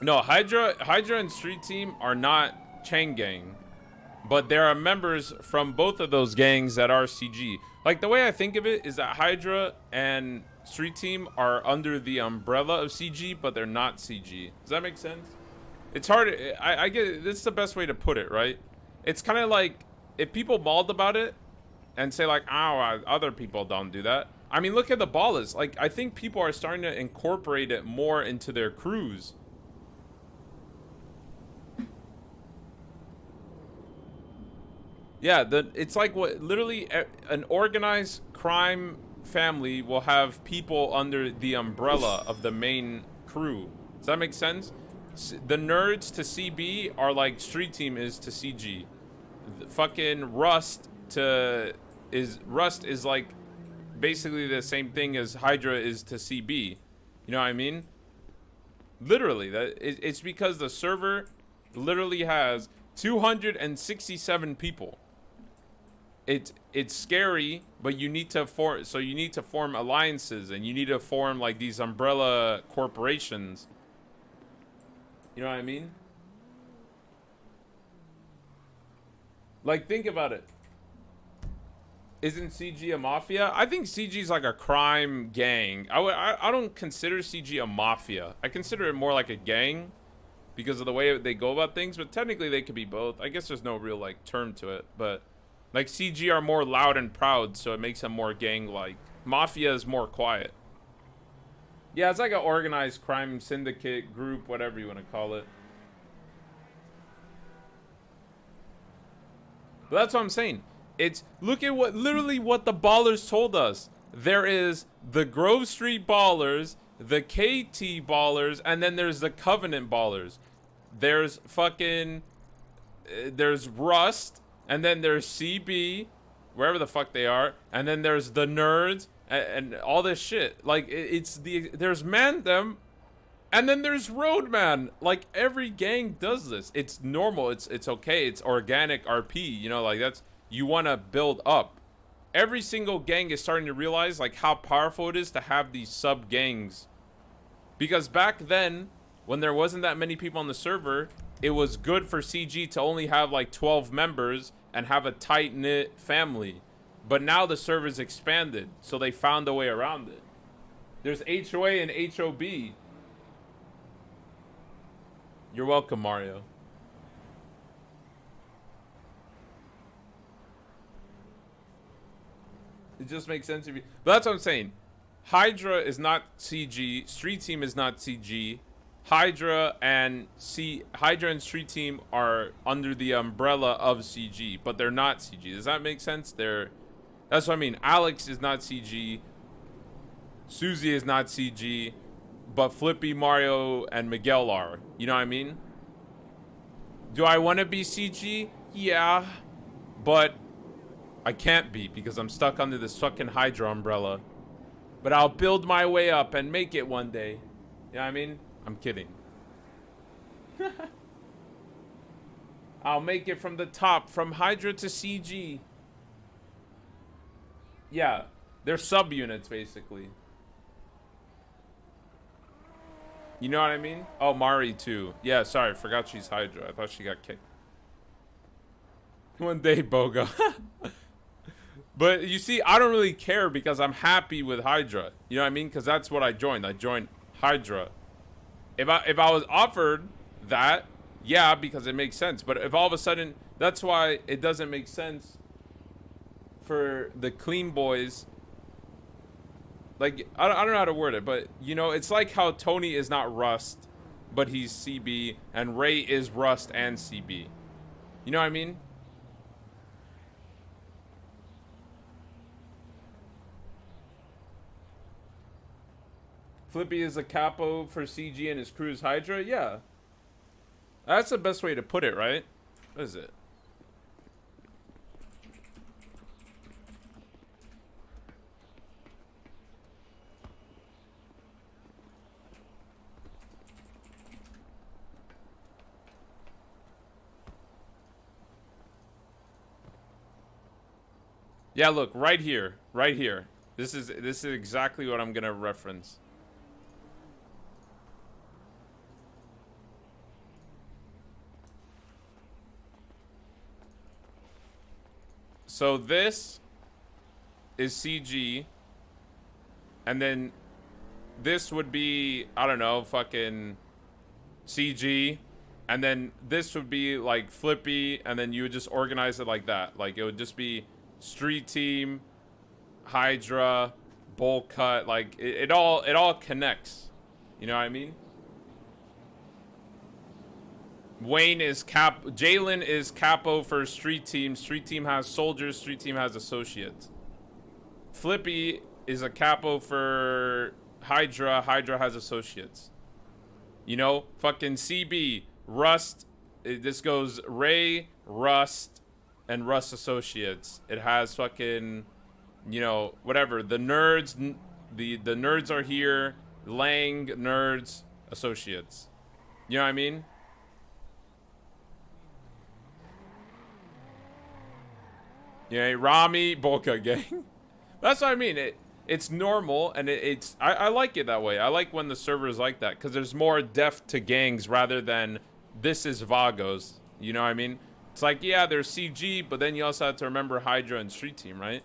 No, Hydra and Street Team are not Chang gang, but there are members from both of those gangs that are CG. Like, the way I think of it is that Hydra and Street Team are under the umbrella of CG, but they're not CG. Does that make sense? It's hard. I get it. This is the best way to put it, right? It's kind of like if people mauled about it and say like, oh, other people don't do that. I mean, look at the ballers. Like, I think people are starting to incorporate it more into their crews. Yeah, it's like what literally an organized crime family will have people under the umbrella of the main crew. Does that make sense? The nerds to CB are like Street Team is to CG. The fucking Rust is like basically the same thing as Hydra is to CB. You know what I mean? Literally, it's because the server literally has 267 people. It's scary, but you need to form alliances, and you need to form like these umbrella corporations. You know what I mean? Like, think about it. Isn't CG a mafia? I think CG is like a crime gang. I don't consider CG a mafia. I consider it more like a gang because of the way they go about things, but technically they could be both. I guess there's no real like term to it, but like CG are more loud and proud, so it makes them more gang-like. Mafia is more quiet. Yeah, it's like an organized crime syndicate group, whatever you want to call it. But that's what I'm saying. It's, look at literally what the ballers told us. There is the Grove Street ballers, the KT ballers, and then there's the Covenant ballers. There's fucking, there's Rust, and then there's CB, wherever the fuck they are, and then there's the nerds, and all this shit. Like, there's Mandem, and then there's Roadman. Like, every gang does this. It's normal, it's okay, it's organic RP, you know, like, that's, you want to build up. Every single gang is starting to realize, like, how powerful it is to have these sub-gangs. Because back then, when there wasn't that many people on the server, it was good for CG to only have, like, 12 members and have a tight-knit family. But now the server's expanded, so they found a way around it. There's HOA and HOB. You're welcome, Mario. It just makes sense to me. But that's what I'm saying. Hydra is not CG. Street Team is not CG. Hydra and Street Team are under the umbrella of CG, but they're not CG. Does that make sense? That's what I mean. Alex is not CG. Susie is not CG, but Flippy, Mario, and Miguel are. You know what I mean? Do I want to be CG? Yeah, but I can't be because I'm stuck under this fucking Hydra umbrella. But I'll build my way up and make it one day. You know what I mean? I'm kidding. I'll make it from the top, from Hydra to CG. Yeah, they're subunits basically. You know what I mean? Oh, Mari too. Yeah, sorry, forgot she's Hydra. I thought she got kicked. One day, Bogo. But you see, I don't really care because I'm happy with Hydra. You know what I mean? Because that's what I joined. I joined Hydra. If I was offered that, yeah, because it makes sense. But if all of a sudden, that's why it doesn't make sense for the cleanboys. Like, I don't know how to word it, but, you know, it's like how Tony is not Rust, but he's CB, and Ray is Rust and CB. You know what I mean? Flippy is a capo for CG and his crew's Hydra? Yeah. That's the best way to put it, right? What is it? Yeah, look, right here. Right here. This is exactly what I'm gonna reference. So this is CG, and then this would be, I don't know, fucking CG, and then this would be like Flippy, and then you would just organize it like that. Like it would just be Street Team, Hydra, Bowl Cut. Like it all connects. You know what I mean? Jalen is capo for Street Team. Street Team has soldiers. Street Team has associates. Flippy is a capo for Hydra. Hydra has associates. You know, fucking CB, Rust. This goes Ray, Rust, and Rust associates. It has fucking, you know, whatever. The nerds, the nerds are here. Lang, nerds, associates. You know what I mean? Yeah, Ramee, Boka gang. That's what I mean. It's normal, and I like it that way. I like when the server is like that, because there's more depth to gangs rather than this is Vagos. You know what I mean? It's like, yeah, there's CG, but then you also have to remember Hydra and Street Team, right?